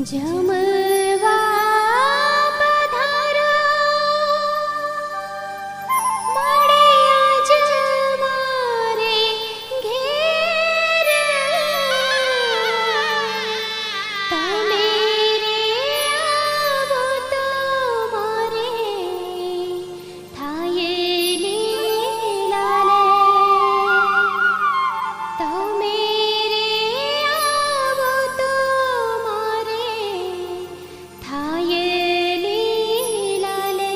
जमवा पधारो મળ્યા જમારે ઘેર તમે રે આવો તો મારે થાય લીલાલે તમે રે આવો તો મારે થાય લીલાલે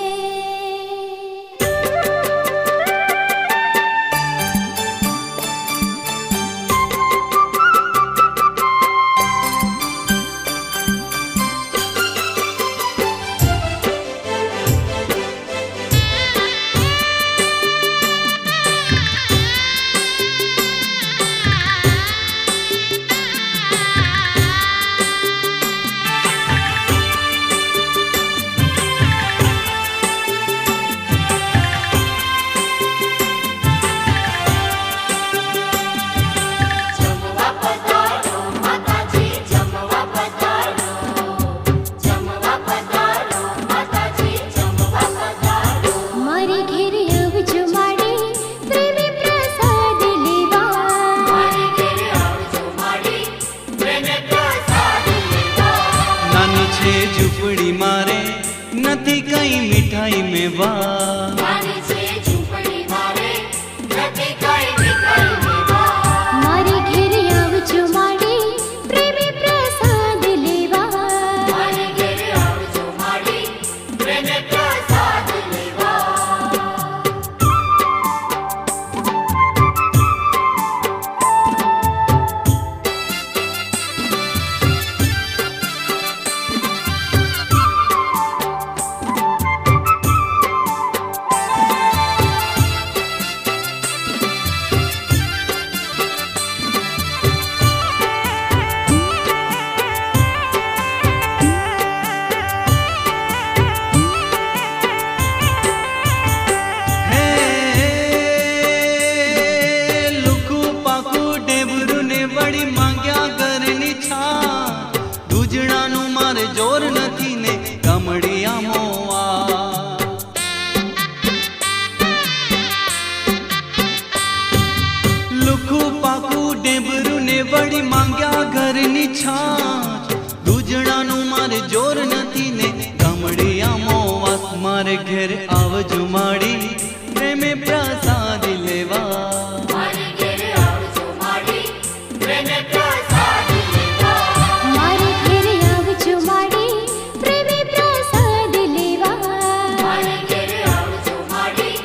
મારી ઘેર આવજો માડી પ્રેમી પ્રસાદ લેવા મારી ઘેર આવજો માડી પ્રેમી પ્રસાદ લેવા નાની છે ઝૂંપડી મારે નથી કઈ મીઠાઈ મેવા નાની છે ઝૂંપડી મારે નથી કઈ મીઠાઈ લેવા મારી ઘેર આવજો માડી પ્રેમી પ્રસાદ લેવા મારી ઘેર આવજો માડી પ્રેમી પ્રસાદ લેવા હે લુકુ પાકુ ડેબરું ને વળી માંગ્યા ઘરની છા દૂજણાનું મારે જોર નથી ને કમળિયા મોવા લુકુ પાકુ ડેબરું ને વળી માંગ્યા ઘરની છા દૂજણાનું મારે જોર નથી ને કમળિયા મોવા મારે ઘેર આવજો માડી પ્રેમે પ્રસાદ લેવા મારી ઘેર આવજો માડી પ્રેમી પ્રસાદ લેવા મારી ઘેર આવજો માડી પ્રેમી પ્રસાદ લેવા મારી ઘેર આવજો માડી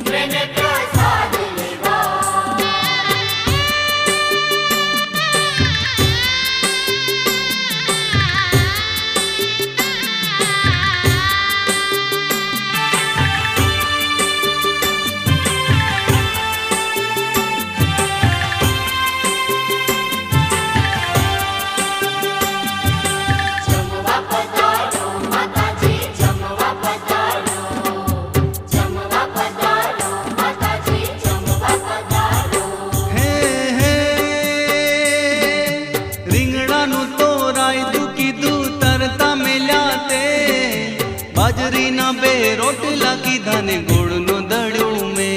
પ્રેમી પ્રસાદ લેવા જમવા પધારો માતાજી જમવા પધારો જમવા પધારો માતાજી જમવા પધારો હે હે રીંગણાનું તો રાયતું કીધું તરતા મેલ્યા તે બાજરીના બે રોટલા કીધા ને ગોળનું દળ્યું મેં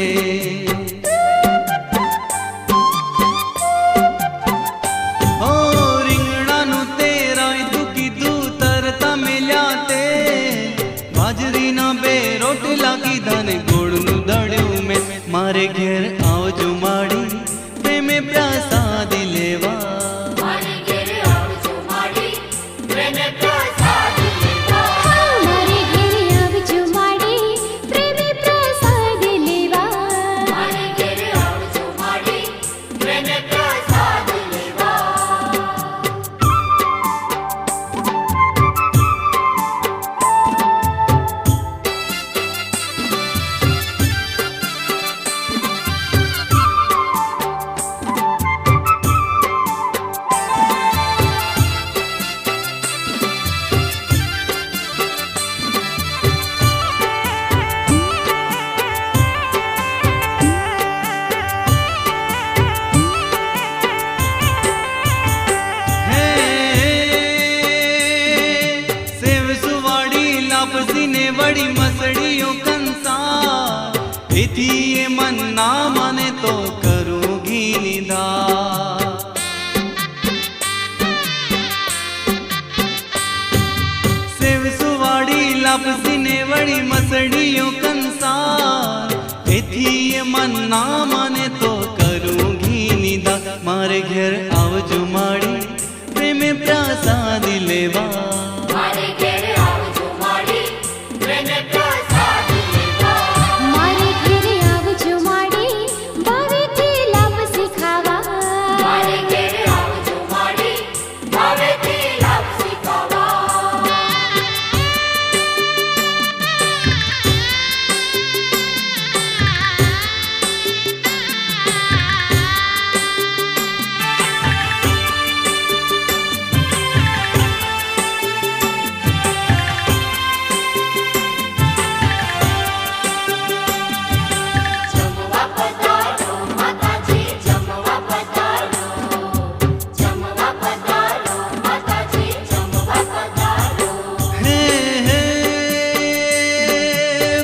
હો રીંગણાનું તે રાયતું કીધું તરતા મેલ્યા તે બાજરીના બે રોટલા કીધા ને ગોળનું દળ્યું મેં મારે ઘેર આવજો માડી પ્રેમે પ્રસાદ લેવા મારી ઘેર આવજો માડી પ્રેમી પ્રસાદ લેવા મારી ઘેર આવજો માડી પ્રેમી પ્રસાદ વળી મસડીઓ કંસાર એથી એ મન ના માને તો કરું ઘીની ધાર સેવ સુવાડી લાપસીને વળી મસડીઓ કંસાર એથી એ મન ના માને તો કરું ઘીની ધાર મારે ઘેર આવજો માડી પ્રેમે પ્રસાદી લેવા મારે ઘેર આવજો માડી પ્રેમે પ્રસાદી લેવા મારે ઘેરે આવજો માડી ભાવેથી લાપસી ખાવા મારે ઘેર આવજો માડી ભાવેથી લાપસી ખાવા જમવા પધારો માતાજી જમવા પધારો જમવા પધારો માતાજી જમવા પધારો હે હે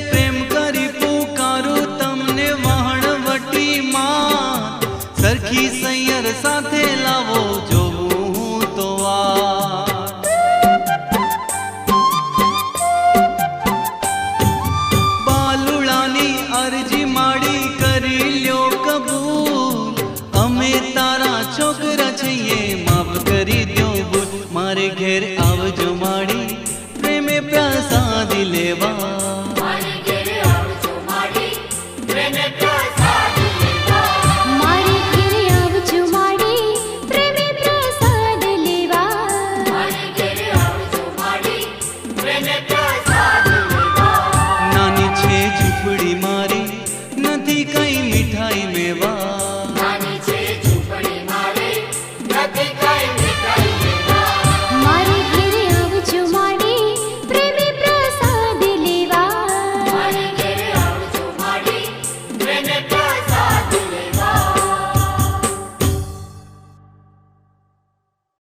પ્રેમ કરી પુકારું તમને વહાણવટી માં સરખી સૈયર સાથે લાવો જોવું હું તો વાર બાલુડાની અરજી માડી કરી લ્યો કબૂલ અમે તારા છોકરા છીએ માફ કરી દ્યો ભૂલ મારે ઘેર આવજો માડી પ્રેમે પ્રસાદી લેવા મારે ઘેર આવજો માડી પ્રેમે પ્રસાદી લેવા મારે ઘેરે આવજો માડી પ્રેમે પ્રસાદ લેવા મારે ઘેર આવજો માડી પ્રેમે પ્રસાદી લેવા નાની છે ઝૂંપડી મારી નથી કઈ મીઠાઈ મેવા નાની છે ઝૂંપડી મારે નથી